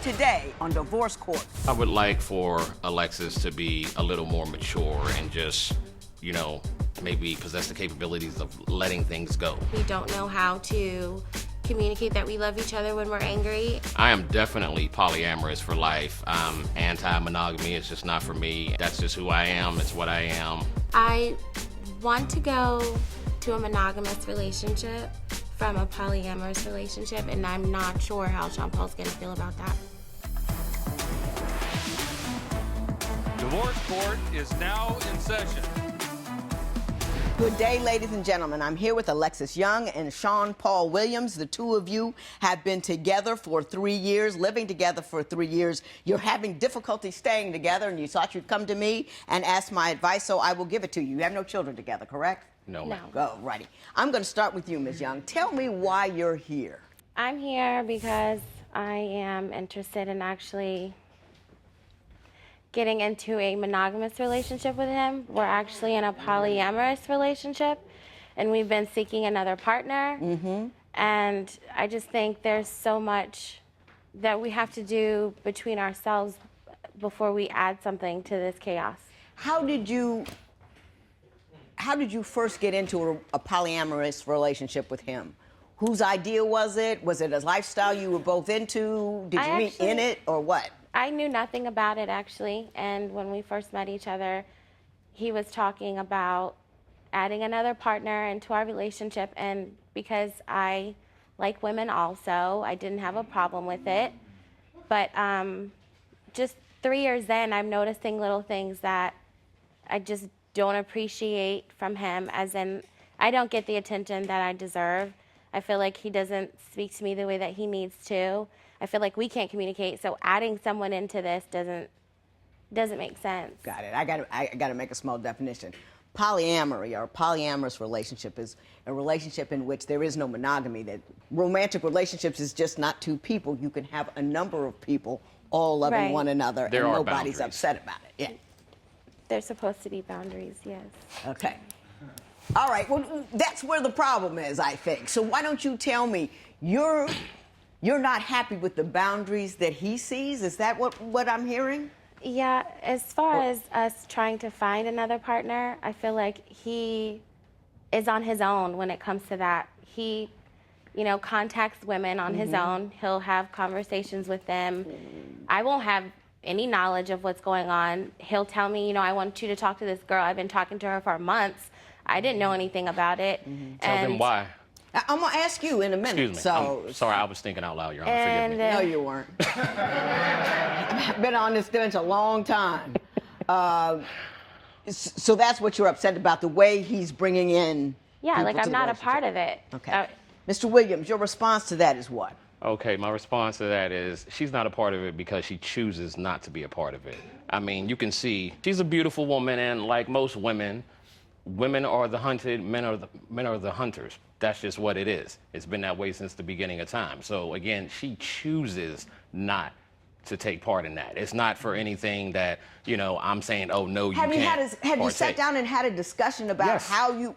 today on Divorce Court. I would like for Alexis to be a little more mature and just, maybe possess the capabilities of letting things go. We don't know how to communicate that we love each other when we're angry. I am definitely polyamorous for life. I'm anti-monogamy. It's just not for me. That's just who I am. It's what I am. I want to go to a monogamous relationship from a polyamorous relationship, and I'm not sure how Sean Paul's gonna feel about that. Divorce Court is now in session. Good day, ladies and gentlemen. I'm here with Alexis Young and Sean Paul Williams. The two of you have been together for 3 years, living together for 3 years. You're having difficulty staying together, and you thought you'd come to me and ask my advice, so I will give it to you. You have no children together, correct? No. Go, righty. I'm going to start with you, Ms. Young. Tell me why you're here. I'm here because I am interested in actually getting into a monogamous relationship with him. We're actually in a polyamorous relationship, and we've been seeking another partner. And I just think there's so much that we have to do between ourselves before we add something to this chaos. How did you first get into a polyamorous relationship with him? Whose idea was it? Was it a lifestyle you were both into? Did you meet in it, or what? I knew nothing about it, actually, and when we first met each other, he was talking about adding another partner into our relationship, and because I like women also, I didn't have a problem with it. But just 3 years in, I'm noticing little things that I just don't appreciate from him, as in I don't get the attention that I deserve. I feel like he doesn't speak to me the way that he needs to. I feel like we can't communicate, so adding someone into this doesn't make sense. Got it. I got to make a small definition. Polyamory, or polyamorous relationship, is a relationship in which there is no monogamy. That romantic relationships is just not two people. You can have a number of people all loving one another, There and are nobody's boundaries. upset about it. Yeah. There's supposed to be boundaries, yes. Okay. All right. Well, that's where the problem is, I think. So why don't you tell me you're not happy with the boundaries that he sees? Is that what I'm hearing? Yeah, as far as us trying to find another partner, I feel like he is on his own when it comes to that. He, contacts women on his own. He'll have conversations with them. I won't have any knowledge of what's going on. He'll tell me, I want you to talk to this girl. I've been talking to her for months. I didn't know anything about it. Tell them why. I'm going to ask you in a minute. Excuse me. I'm sorry, I was thinking out loud, Your Honor. Forgive me. No, you weren't. I've been on this bench a long time. So that's what you're upset about, the way he's bringing in Yeah, people I'm to the not a part relationship. of it. Okay. Mr. Williams, your response to that is what? Okay, my response to that is she's not a part of it because she chooses not to be a part of it. I mean, you can see she's a beautiful woman, and like most women, women are the hunted, men are the hunters. That's just what it is. It's been that way since the beginning of time. So again, she chooses not to take part in that. It's not for anything that, I'm saying, oh, no, you can't. Have you sat down and had a discussion about how you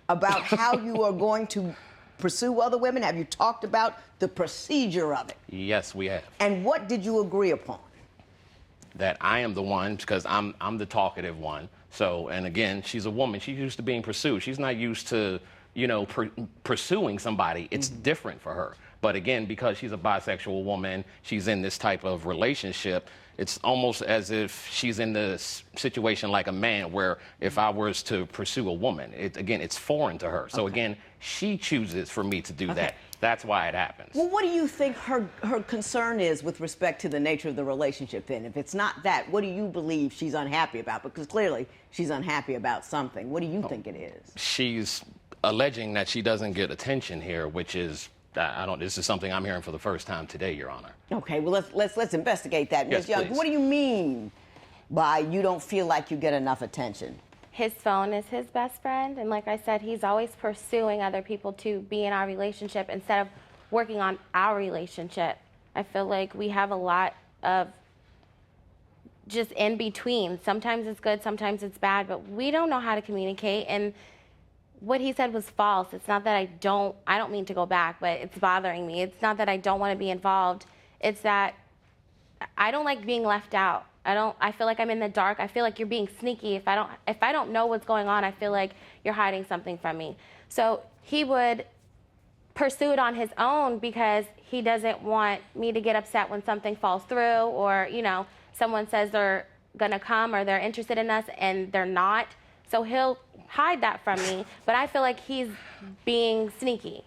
are going to pursue other women? Have you talked about the procedure of it? Yes, we have. And what did you agree upon? That I am the one, because I'm the talkative one. So, and again, she's a woman. She's used to being pursued. She's not used to, pursuing somebody. It's different for her. But again, because she's a bisexual woman, she's in this type of relationship, it's almost as if she's in this situation like a man, where if I was to pursue a woman, it's foreign to her. So again, she chooses for me to do that. That's why it happens. Well, what do you think her concern is with respect to the nature of the relationship then? If it's not that, what do you believe she's unhappy about? Because clearly she's unhappy about something. What do you think it is? She's alleging that she doesn't get attention here, which is, this is something I'm hearing for the first time today, Your Honor. Okay, well, let's investigate that. Yes, Ms. Young, please. what do you mean by you don't feel like you get enough attention? His phone is his best friend, and like I said, he's always pursuing other people to be in our relationship instead of working on our relationship. I feel like we have a lot of just in between. Sometimes it's good, sometimes it's bad, but we don't know how to communicate, and what he said was false. It's not that I don't mean to go back, but it's bothering me. It's not that I don't want to be involved. It's that I don't like being left out. I feel like I'm in the dark. I feel like you're being sneaky. If I don't know what's going on, I feel like you're hiding something from me. So he would pursue it on his own because he doesn't want me to get upset when something falls through, or, you know, someone says they're gonna come or they're interested in us and they're not. So he'll hide that from me, but I feel like he's being sneaky.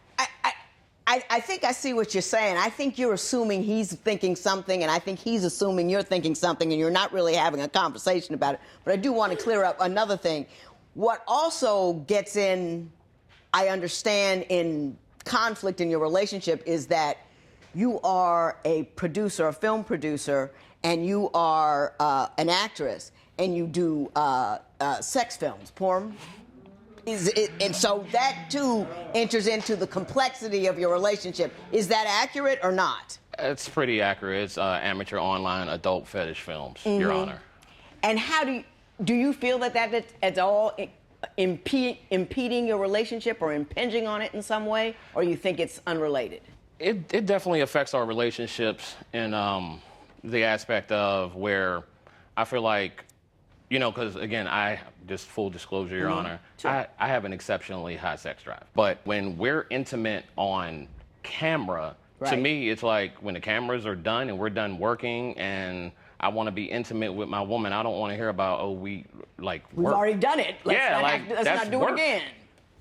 I think I see what you're saying. I think you're assuming he's thinking something, and I think he's assuming you're thinking something, and you're not really having a conversation about it. But I do want to clear up another thing. What also gets in, I understand, in conflict in your relationship is that you are a producer, a film producer, and you are an actress, and you do sex films, porn. And so that, too, enters into the complexity of your relationship. Is that accurate or not? It's pretty accurate. It's amateur online adult fetish films, Your Honor. And how do you feel that it's at all impeding your relationship or impinging on it in some way, or you think it's unrelated? It definitely affects our relationships in the aspect of where I feel like, you know, because, again, just full disclosure, Your Honor, Sure. I have an exceptionally high sex drive. But when we're intimate on camera, to Right. me, it's like when the cameras are done and we're done working and I want to be intimate with my woman, I don't want to hear about, we've We've already done it. Let's not do work. it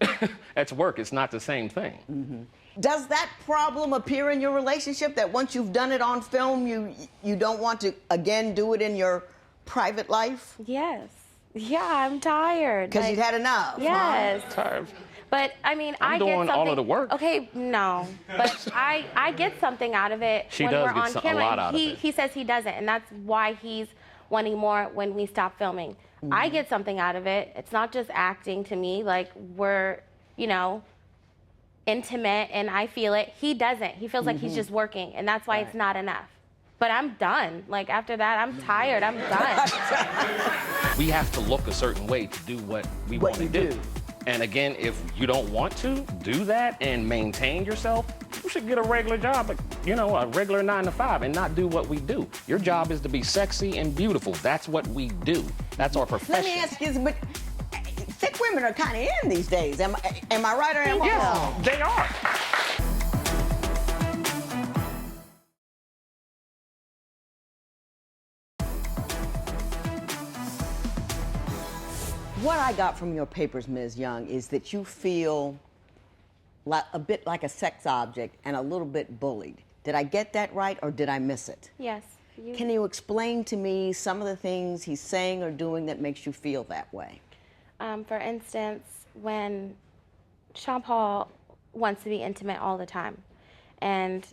again. That's work. It's not the same thing. Does that problem appear in your relationship, that once you've done it on film, you don't want to, again, do it in your private life? Yes. Yeah, I'm tired. Because you've had enough. Yes. Tired. But I mean, I'm I get doing something. all of the work. Okay, no. But I get something out of it She when does we're get on a camera. lot out of it. He says he doesn't, and that's why he's wanting more when we stop filming. I get something out of it. It's not just acting to me. Like, we're, you know, intimate, and I feel it. He doesn't. He feels like he's just working, and that's why it's not enough. But I'm done. Like, after that, I'm tired. I'm done. We have to look a certain way to do what we want to you do. do. And again, if you don't want to do that and maintain yourself, you should get a regular job, like, you know, a regular 9 to 5, and not do what we do. Your job is to be sexy and beautiful. That's what we do. That's our profession. Let me ask you, but thick women are kind of in these days. Am I right or am I wrong? Yes, they are. What I got from your papers, Ms. Young, is that you feel like a bit like a sex object and a little bit bullied. Did I get that right, or did I miss it? Yes. Can you explain to me some of the things he's saying or doing that makes you feel that way? For instance, when Sean Paul wants to be intimate all the time, and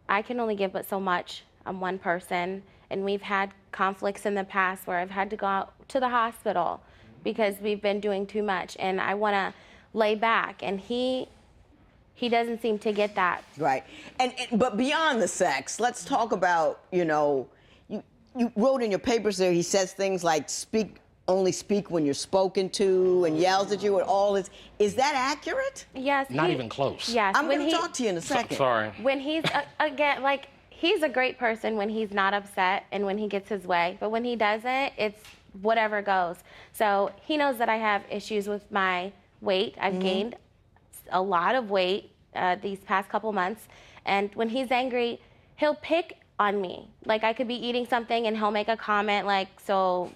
I can only give but so much. I'm one person, and we've had conflicts in the past where I've had to go out to the hospital because we've been doing too much, and I want to lay back, and he doesn't seem to get that. Right. But beyond the sex, let's talk about, you know, you wrote in your papers there, he says things like only speak when you're spoken to, and yells at you and all this. Is that accurate? Yes. Not even close. Yes. I'm going to talk to you in a second. Sorry. When he's, again, like, he's a great person when he's not upset and when he gets his way. But when he doesn't, it's whatever goes. So he knows that I have issues with my weight. I've gained a lot of weight these past couple months. And when he's angry, he'll pick on me. Like, I could be eating something and he'll make a comment like, so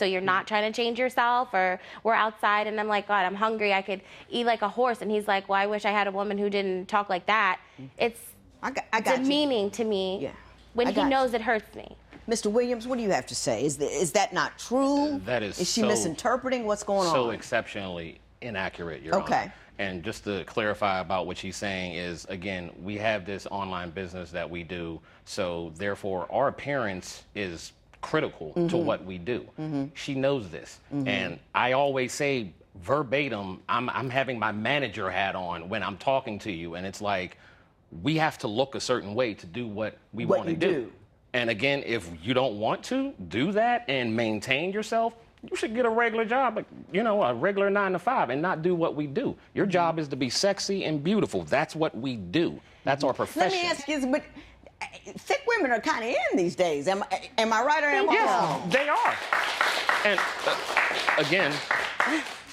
you're not trying to change yourself? Or we're outside and I'm like, God, I'm hungry. I could eat like a horse. And he's like, well, I wish I had a woman who didn't talk like that. It's I got demeaning to me when I he got knows it hurts me. Mr. Williams, what do you have to say? Is that not true? That is she so- misinterpreting? What's going on? So exceptionally inaccurate, Your Okay. Honor. And just to clarify about what she's saying is, again, we have this online business that we do, so therefore our appearance is critical to what we do. She knows this. And I always say verbatim, I'm having my manager hat on when I'm talking to you, and it's like, we have to look a certain way to do what we want to you do. And again, if you don't want to do that and maintain yourself, you should get a regular job, like, you know, a regular 9 to 5 and not do what we do. Your job is to be sexy and beautiful. That's what we do. That's our profession. Let me ask you, but thick women are kind of in these days. Am I right or am I wrong? Yes, they are. And again,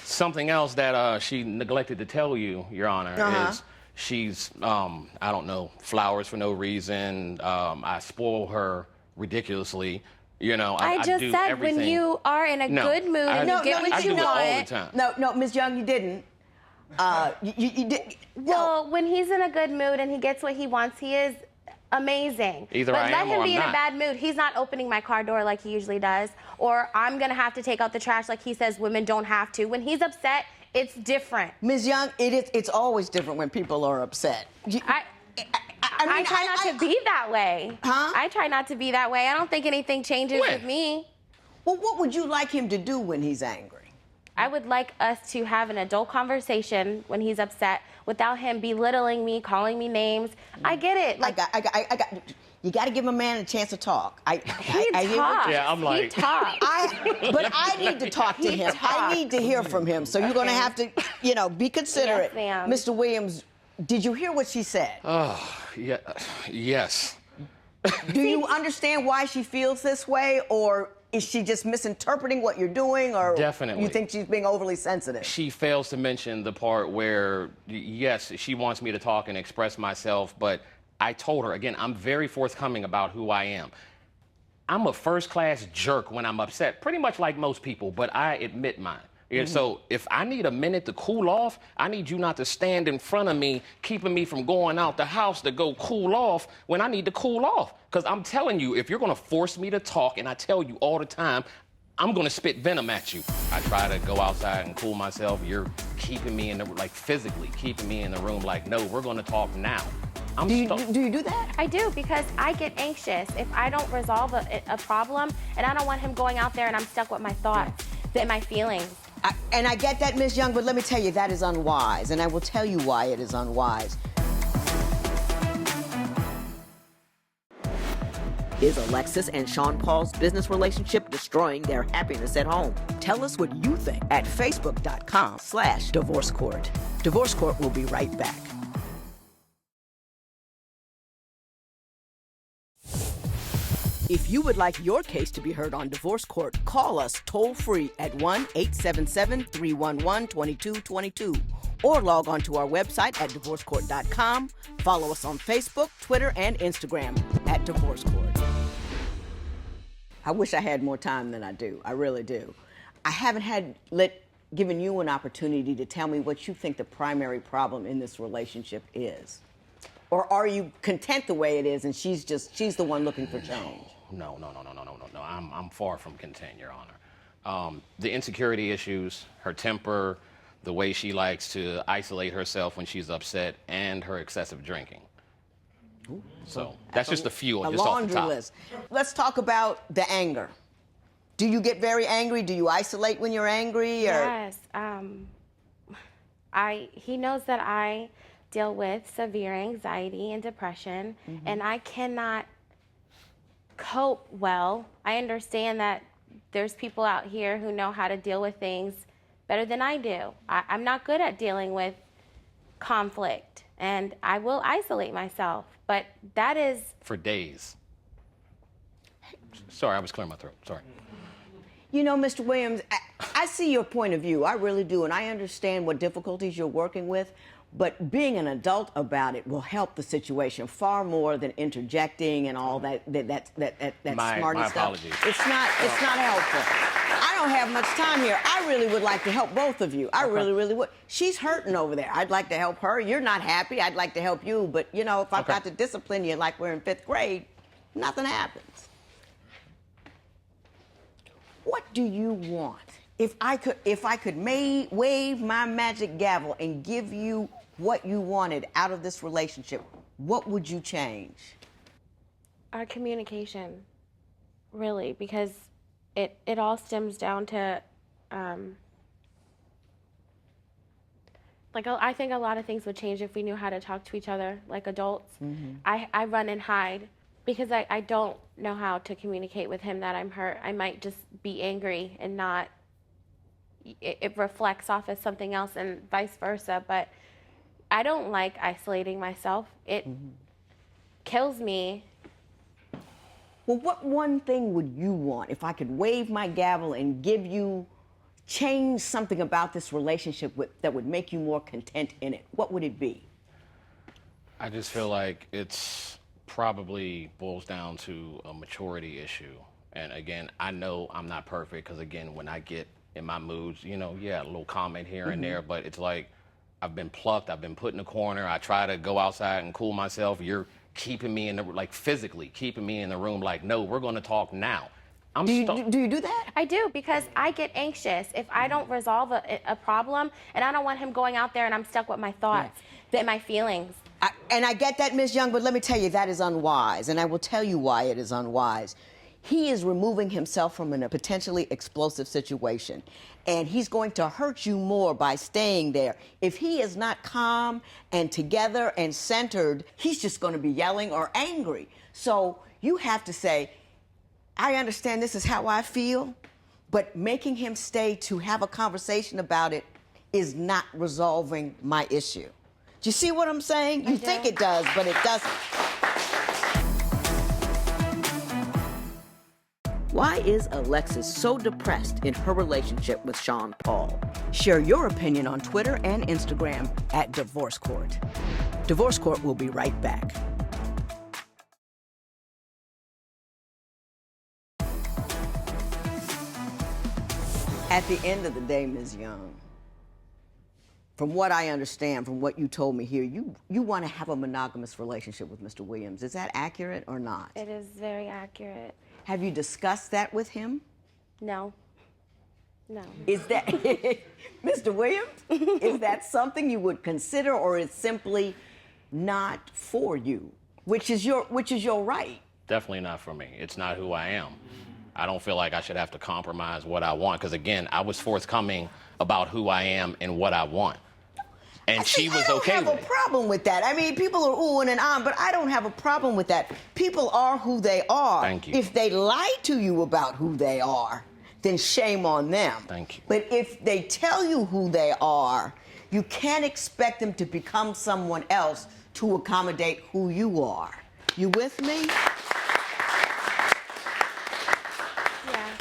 something else that she neglected to tell you, Your Honor, is she's, I don't know, flowers for no reason. I spoil her ridiculously. You know, I just do said everything. when you are in a good mood and you get what you want. All the time. No, Ms. Young, you didn't. You did. Well, when he's in a good mood and he gets what he wants, he is amazing. Either but I let am him or be I'm in not. a bad mood. He's not opening my car door like he usually does, or I'm gonna have to take out the trash like he says women don't have to. When he's upset, it's different. Ms. Young, it's always different when people are upset. I try not to be that way. Huh? I try not to be that way. I don't think anything changes When? with me. Well, what would you like him to do when he's angry? I would like us to have an adult conversation when he's upset without him belittling me, calling me names. I get it. Like, I got. You got to give a man a chance to talk. he talks. Yeah, I'm like- He talks. But I need to talk to him. I need to hear from him. So you're going to have to, you know, be considerate. Yes, ma'am. Mr. Williams, did you hear what she said? Yeah, yes. Do you understand why she feels this way, or is she just misinterpreting what you're doing, or Definitely. you think she's being overly sensitive? She fails to mention the part where, yes, she wants me to talk and express myself, but I told her, again, I'm very forthcoming about who I am. I'm a first-class jerk when I'm upset, pretty much like most people, but I admit mine. Yeah, so if I need a minute to cool off, I need you not to stand in front of me, keeping me from going out the house to go cool off when I need to cool off. Because I'm telling you, if you're going to force me to talk, and I tell you all the time, I'm going to spit venom at you. I try to go outside and cool myself. You're keeping me in the, like, physically keeping me in the room like, no, we're going to talk now. Do you do that? I do, because I get anxious if I don't resolve a problem, and I don't want him going out there and I'm stuck with my thoughts and my feelings. And I get that, Ms. Young, but let me tell you, that is unwise, and I will tell you why it is unwise. Is Alexis and Sean Paul's business relationship destroying their happiness at home? Tell us what you think at facebook.com/Divorce Court. Divorce Court will be right back. If you would like your case to be heard on Divorce Court, call us toll-free at 1-877-311-2222 or log on to our website at divorcecourt.com. Follow us on Facebook, Twitter, and Instagram at Divorce Court. I wish I had more time than I do. I really do. I haven't given you an opportunity to tell me what you think the primary problem in this relationship is. Or are you content the way it is and she's the one looking for change? No. I'm far from content, Your Honor. The insecurity issues, her temper, the way she likes to isolate herself when she's upset, and her excessive drinking. Ooh, so that's just a few, a just off the laundry top. list. Let's talk about the anger. Do you get very angry? Do you isolate when you're angry? Or? Yes. He knows that I deal with severe anxiety and depression, and I cannot cope well. I understand that there's people out here who know how to deal with things better than I do. I'm not good at dealing with conflict, and I will isolate myself, but that is... For days. Sorry, I was clearing my throat. Sorry. You know, Mr. Williams, I see your point of view. I really do, and I understand what difficulties you're working with. But being an adult about it will help the situation far more than interjecting and all that smarty stuff. Apologies. It's not helpful. I don't have much time here. I really would like to help both of you. I really would. She's hurting over there. I'd like to help her. You're not happy. I'd like to help you. But, you know, if I've got to discipline you like we're in 5th grade, nothing happens. What do you want? If I could wave my magic gavel and give you what you wanted out of this relationship, what would you change? Our communication, really, because it all stems down to, I think a lot of things would change if we knew how to talk to each other like adults. I run and hide Because I don't know how to communicate with him that I'm hurt. I might just be angry and not, it reflects off as something else and vice versa. But I don't like isolating myself. It kills me. Well, what one thing would you want if I could wave my gavel and change something about this relationship that would make you more content in it? What would it be? I just feel like it's probably boils down to a maturity issue. And again, I know I'm not perfect because, again, when I get in my moods, a little comment here and there, but it's like I've been plucked, I've been put in a corner. I try to go outside and cool myself. You're keeping me physically keeping me in the room, like, no, we're going to talk now. Do you do that? I do, because I get anxious if I don't resolve a problem, and I don't want him going out there and I'm stuck with my thoughts and my feelings. And I get that, Ms. Young, but let me tell you, that is unwise, and I will tell you why it is unwise. He is removing himself from a potentially explosive situation, and he's going to hurt you more by staying there. If he is not calm and together and centered, he's just going to be yelling or angry. So you have to say, I understand this is how I feel, but making him stay to have a conversation about it is not resolving my issue. Do you see what I'm saying? You think it does, but it doesn't. Why is Alexis so depressed in her relationship with Sean Paul? Share your opinion on Twitter and Instagram at Divorce Court. Divorce Court will be right back. At the end of the day, Ms. Young, from what I understand, from what you told me here, you want to have a monogamous relationship with Mr. Williams. Is that accurate or not? It is very accurate. Have you discussed that with him? No. No. Is that, Mr. Williams, is that something you would consider, or is simply not for you, which is your right? Definitely not for me. It's not who I am. I don't feel like I should have to compromise what I want, because, again, I was forthcoming about who I am and what I want. And she was okay with it. I don't have a problem with that. I mean, people are oohing and ahhing, but I don't have a problem with that. People are who they are. Thank you. If they lie to you about who they are, then shame on them. Thank you. But if they tell you who they are, you can't expect them to become someone else to accommodate who you are. You with me? Yeah.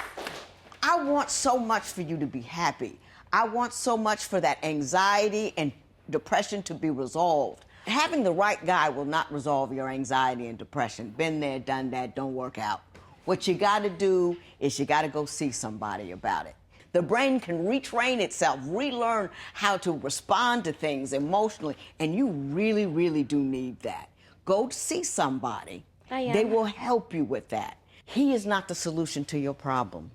I want so much for you to be happy. I want so much for that anxiety and depression to be resolved. Having the right guy will not resolve your anxiety and depression. Been there, done that, don't work out. What you gotta do is you gotta go see somebody about it. The brain can retrain itself, relearn how to respond to things emotionally, and you really, really do need that. Go see somebody. I am. They will help you with that. He is not the solution to your problem.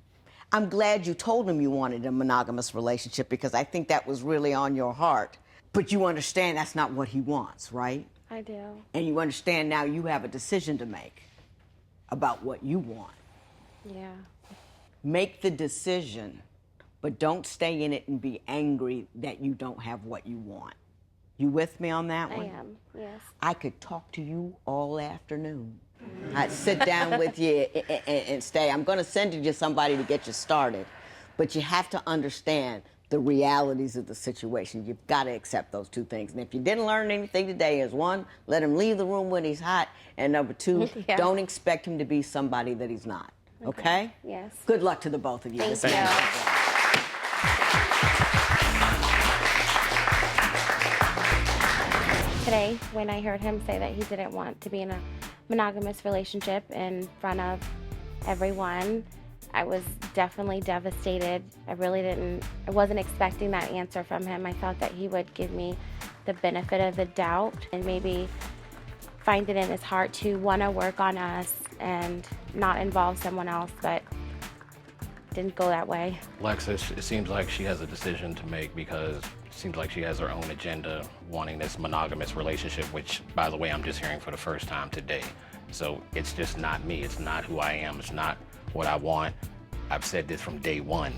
I'm glad you told him you wanted a monogamous relationship, because I think that was really on your heart. But you understand that's not what he wants, right? I do. And you understand now you have a decision to make about what you want. Yeah. Make the decision, but don't stay in it and be angry that you don't have what you want. You with me on that one? I am, yes. I could talk to you all afternoon. I'd sit down with you and stay. I'm going to send you to somebody to get you started, but you have to understand the realities of the situation. You've got to accept those two things. And if you didn't learn anything today, is one, let him leave the room when he's hot, and number two, Yeah. don't expect him to be somebody that he's not. Okay? Yes. Good luck to the both of you. Thank This is you. Today, when I heard him say that he didn't want to be in a monogamous relationship in front of everyone, I was definitely devastated. I wasn't expecting that answer from him. I thought that he would give me the benefit of the doubt and maybe find it in his heart to want to work on us and not involve someone else, but it didn't go that way. Alexis, it seems like she has a decision to make, because it seems like she has her own agenda wanting this monogamous relationship, which, by the way, I'm just hearing for the first time today. So it's just not me. It's not who I am. It's not what I want. I've said this from day one.